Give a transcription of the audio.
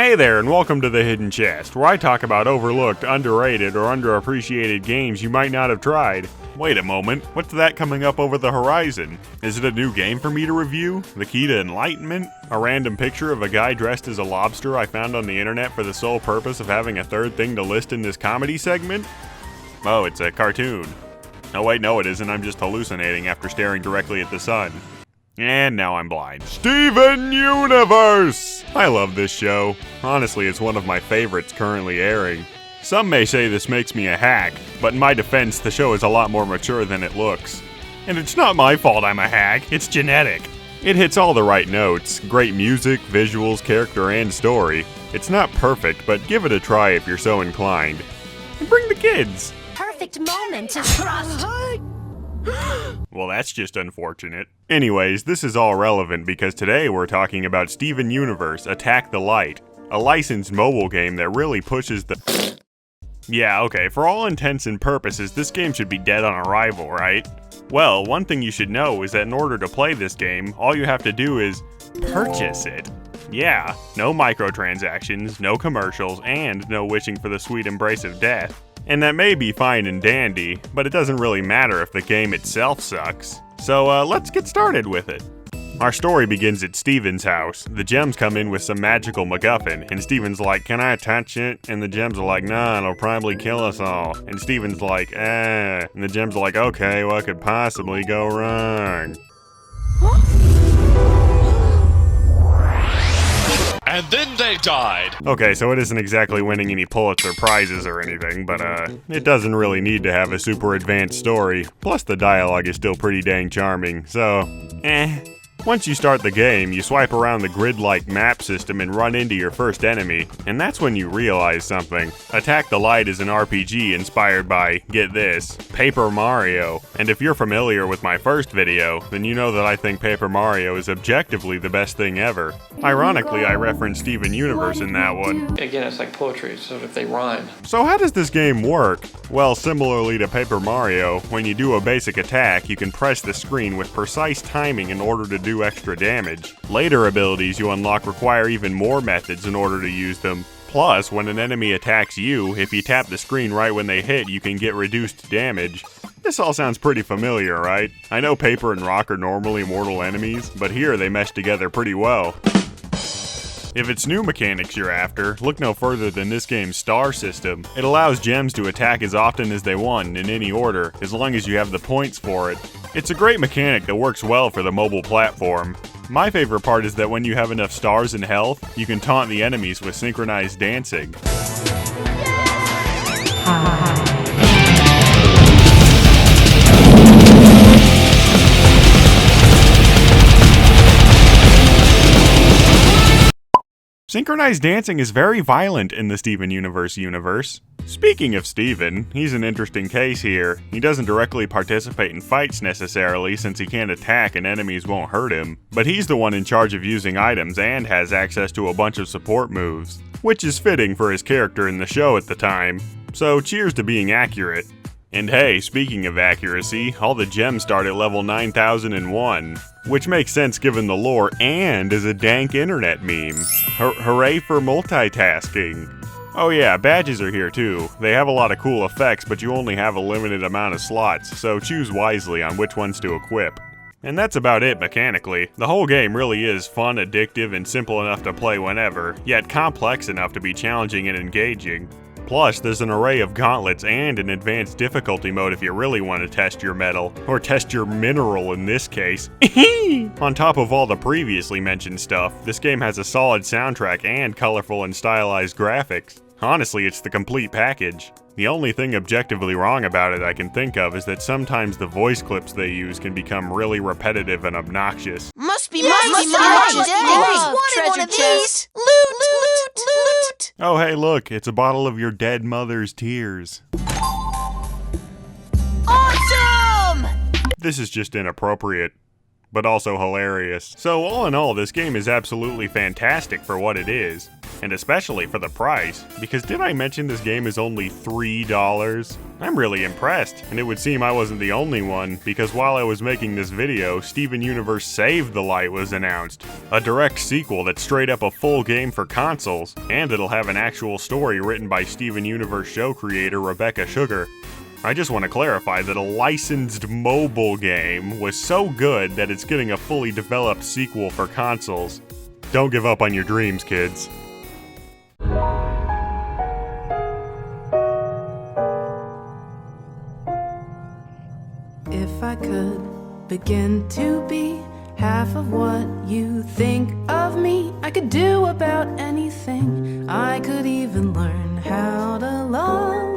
Hey there, and welcome to The Hidden Chest, where I talk about overlooked, underrated, or underappreciated games you might not have tried. Wait a moment, what's that coming up over the horizon? Is it a new game for me to review? The key to enlightenment? A random picture of a guy dressed as a lobster I found on the internet for the sole purpose of having a third thing to list in this comedy segment? Oh, it's a cartoon. Oh wait, no it isn't, I'm just hallucinating after staring directly at the sun. And now I'm blind. Steven Universe! I love this show. Honestly, it's one of my favorites currently airing. Some may say this makes me a hack, but in my defense, the show is a lot more mature than it looks. And it's not my fault I'm a hack, it's genetic. It hits all the right notes, great music, visuals, character, and story. It's not perfect, but give it a try if you're so inclined. And bring the kids! Perfect moment to trust. Well, that's just unfortunate. Anyways, this is all relevant because today we're talking about Steven Universe Attack the Light, a licensed mobile game that really pushes the... Yeah, okay, for all intents and purposes, this game should be dead on arrival, right? Well, one thing you should know is that in order to play this game, all you have to do is purchase it. Yeah, no microtransactions, no commercials, and no wishing for the sweet embrace of death. And that may be fine and dandy, but it doesn't really matter if the game itself sucks. So let's get started with it. Our story begins at Steven's house. The gems come in with some magical MacGuffin, and Steven's like, "Can I touch it?" And the gems are like, "Nah, it'll probably kill us all." And Steven's like, And the gems are like, "Okay, what could possibly go wrong?" And then they died. Okay, so it isn't exactly winning any Pulitzer Prizes or anything, but it doesn't really need to have a super advanced story. Plus the dialogue is still pretty dang charming, so, Once you start the game, you swipe around the grid-like map system and run into your first enemy, and that's when you realize something. Attack the Light is an RPG inspired by, get this, Paper Mario. And if you're familiar with my first video, then you know that I think Paper Mario is objectively the best thing ever. Ironically, I referenced Steven Universe in that one. Again, it's like poetry, so if they rhyme. So how does this game work? Well, similarly to Paper Mario, when you do a basic attack, you can press the screen with precise timing in order to do extra damage. Later abilities you unlock require even more methods in order to use them. Plus, when an enemy attacks you, if you tap the screen right when they hit, you can get reduced damage. This all sounds pretty familiar, right? I know Paper and Rock are normally mortal enemies, but here they mesh together pretty well. If it's new mechanics you're after, look no further than this game's star system. It allows gems to attack as often as they want in any order, as long as you have the points for it. It's a great mechanic that works well for the mobile platform. My favorite part is that when you have enough stars and health, you can taunt the enemies with synchronized dancing. Synchronized dancing is very violent in the Steven universe. Speaking of Steven, he's an interesting case here. He doesn't directly participate in fights necessarily since he can't attack and enemies won't hurt him, but he's the one in charge of using items and has access to a bunch of support moves, which is fitting for his character in the show at the time. So cheers to being accurate. And hey, speaking of accuracy, all the gems start at level 9001, which makes sense given the lore and is a dank internet meme. Hooray for multitasking. Oh yeah, badges are here too. They have a lot of cool effects, but you only have a limited amount of slots, so choose wisely on which ones to equip. And that's about it mechanically. The whole game really is fun, addictive, and simple enough to play whenever, yet complex enough to be challenging and engaging. Plus, there's an array of gauntlets and an advanced difficulty mode if you really want to test your metal, or test your mineral in this case. On top of all the previously mentioned stuff, this game has a solid soundtrack and colorful and stylized graphics. Honestly, it's the complete package. The only thing objectively wrong about it I can think of is that sometimes the voice clips they use can become really repetitive and obnoxious. Must be legendary. Treasure One of these. Loot. Oh hey look, it's a bottle of your dead mother's tears. Awesome! This is just inappropriate, but also hilarious. So all in all, this game is absolutely fantastic for what it is. And especially for the price, because did I mention this game is only $3? I'm really impressed, and it would seem I wasn't the only one, because while I was making this video, Steven Universe Save the Light was announced. A direct sequel that's straight up a full game for consoles, and it'll have an actual story written by Steven Universe show creator Rebecca Sugar. I just want to clarify that a licensed mobile game was so good that it's getting a fully developed sequel for consoles. Don't give up on your dreams, kids. If I could begin to be half of what you think of me, I could do about anything. I could even learn how to love